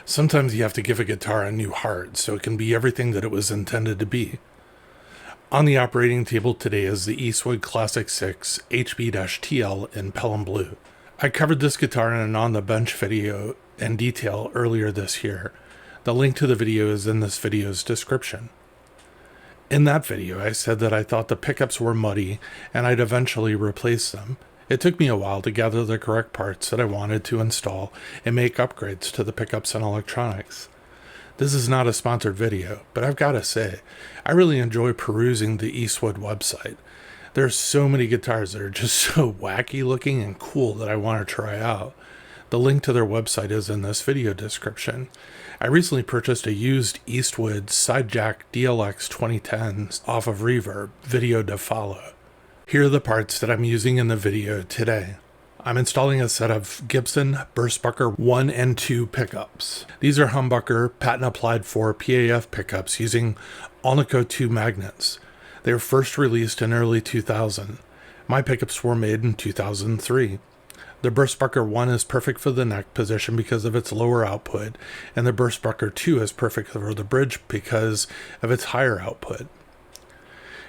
Sometimes you have to give a guitar a new heart so it can be everything that it was intended to be. On the operating table today is the Eastwood Classic 6 HB-TL in Pelham Blue. I covered this guitar in an On the Bench video in detail earlier this year. The link to the video is in this video's description. In that video, I said that I thought the pickups were muddy and I'd eventually replace them. It took me a while to gather the correct parts that I wanted to install and make upgrades to the pickups and electronics. This is not a sponsored video, but I've got to say, I really enjoy perusing the Eastwood website. There's so many guitars that are just so wacky looking and cool that I want to try out. The link to their website is in this video description. I recently purchased a used Eastwood Sidejack DLX 2010 off of Reverb, video to follow. Here are the parts that I'm using in the video today. I'm installing a set of Gibson Burstbucker 1 and 2 pickups. These are Humbucker patent applied for PAF pickups using Alnico 2 magnets. They were first released in early 2000. My pickups were made in 2003. The Burstbucker 1 is perfect for the neck position because of its lower output, and the Burstbucker 2 is perfect for the bridge because of its higher output.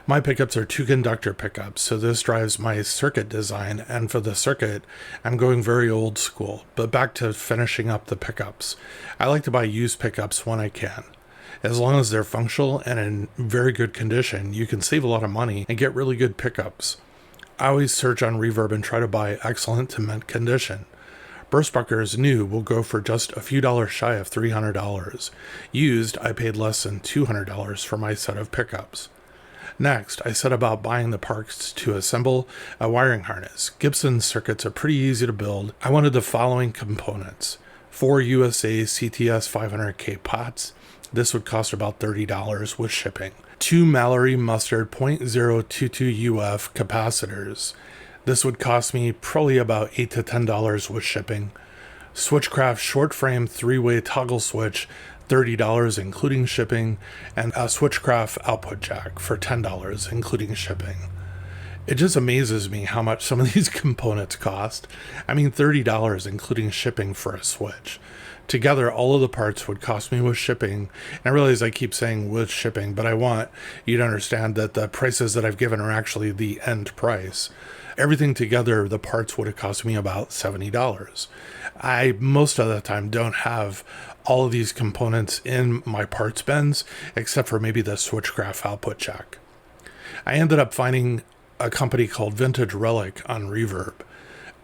My pickups are 2-conductor pickups, so this drives my circuit design, and for the circuit, I'm going very old school. But back to finishing up the pickups. I like to buy used pickups when I can. As long as they're functional and in very good condition, you can save a lot of money and get really good pickups. I always search on Reverb and try to buy excellent to mint condition. Burstbuckers new will go for just a few dollars shy of $300. Used, I paid less than $200 for my set of pickups. Next, I set about buying the parts to assemble a wiring harness. Gibson circuits are pretty easy to build. I wanted the following components: 4 USA CTS 500K pots. This would cost about $30 with shipping. 2 Mallory Mustard .022 UF capacitors. This would cost me probably about $8 to $10 with shipping. Switchcraft short frame 3-way toggle switch, $30 including shipping, and a Switchcraft output jack for $10 including shipping. It just amazes me how much some of these components cost. I mean, $30 including shipping for a switch. Together, all of the parts would cost me with shipping. And I realize I keep saying with shipping, but I want you to understand that the prices that I've given are actually the end price. Everything together, the parts would have cost me about $70. I, most of the time, don't have all of these components in my parts bins, except for maybe the Switchcraft output jack. I ended up finding a company called Vintage Relic on Reverb.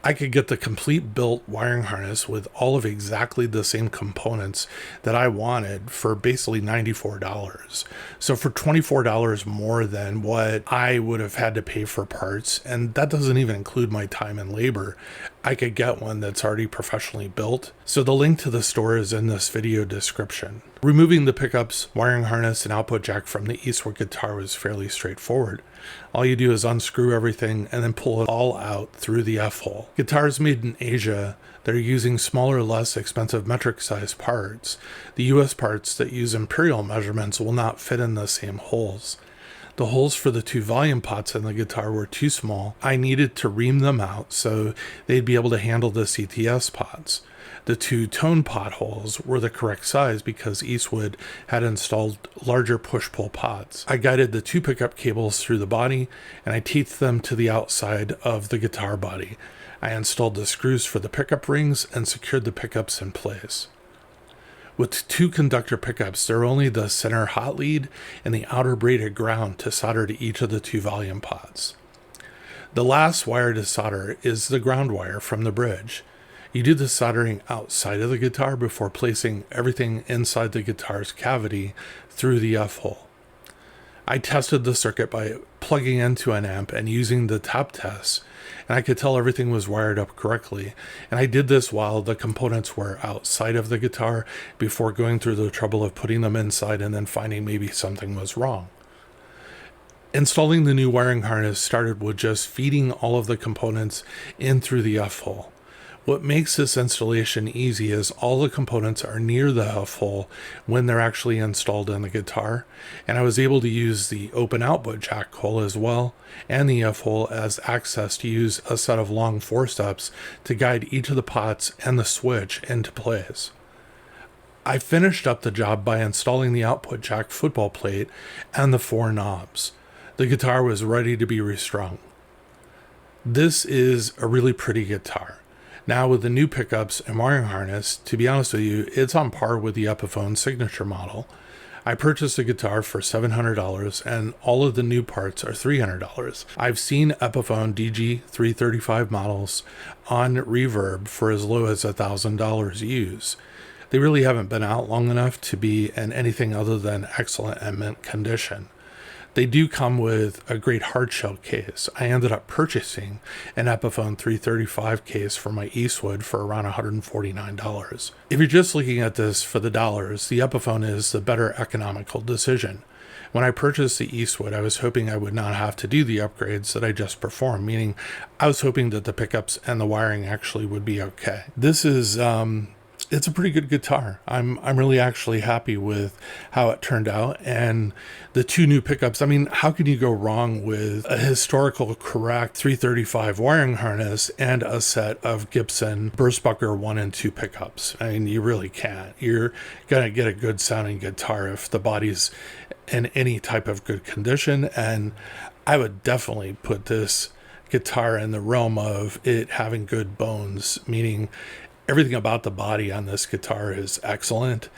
I could get the complete built wiring harness with all of exactly the same components that I wanted for basically $94. So for $24 more than what I would have had to pay for parts, and that doesn't even include my time and labor, I could get one that's already professionally built. So the link to the store is in this video description. Removing the pickups, wiring harness, and output jack from the Eastwood guitar was fairly straightforward. All you do is unscrew everything and then pull it all out through the F-hole. Guitars made in Asia that are using smaller, less expensive metric-sized parts. The US parts that use imperial measurements will not fit in the same holes. The holes for the 2 volume pots in the guitar were too small. I needed to ream them out so they'd be able to handle the CTS pots. The 2 tone pot holes were the correct size because Eastwood had installed larger push-pull pots. I guided the 2 pickup cables through the body and I teethed them to the outside of the guitar body. I installed the screws for the pickup rings and secured the pickups in place. With 2 conductor pickups, there are only the center hot lead and the outer braided ground to solder to each of the 2 volume pots. The last wire to solder is the ground wire from the bridge. You do the soldering outside of the guitar before placing everything inside the guitar's cavity through the F-hole. I tested the circuit by plugging into an amp and using the top test, and I could tell everything was wired up correctly. And I did this while the components were outside of the guitar before going through the trouble of putting them inside and then finding maybe something was wrong. Installing the new wiring harness started with just feeding all of the components in through the F-hole. What makes this installation easy is all the components are near the F-hole when they're actually installed in the guitar, and I was able to use the open output jack hole as well, and the F-hole as access to use a set of long forceps to guide each of the pots and the switch into place. I finished up the job by installing the output jack football plate and the 4 knobs. The guitar was ready to be restrung. This is a really pretty guitar. Now with the new pickups and wiring harness, to be honest with you, it's on par with the Epiphone signature model. I purchased a guitar for $700 and all of the new parts are $300. I've seen Epiphone DG335 models on Reverb for as low as $1,000 used. They really haven't been out long enough to be in anything other than excellent and mint condition. They do come with a great hardshell case. I ended up purchasing an Epiphone 335 case for my Eastwood for around $149. If you're just looking at this for the dollars, the Epiphone is the better economical decision. When I purchased the Eastwood, I was hoping I would not have to do the upgrades that I just performed, meaning I was hoping that the pickups and the wiring actually would be okay. This is it's a pretty good guitar. I'm really actually happy with how it turned out, and the 2 new pickups. I mean, how can you go wrong with a historical correct 335 wiring harness and a set of Gibson Burstbucker 1 and 2 pickups? I mean, you really can't. You're gonna get a good sounding guitar if the body's in any type of good condition, and I would definitely put this guitar in the realm of it having good bones, meaning everything about the body on this guitar is excellent.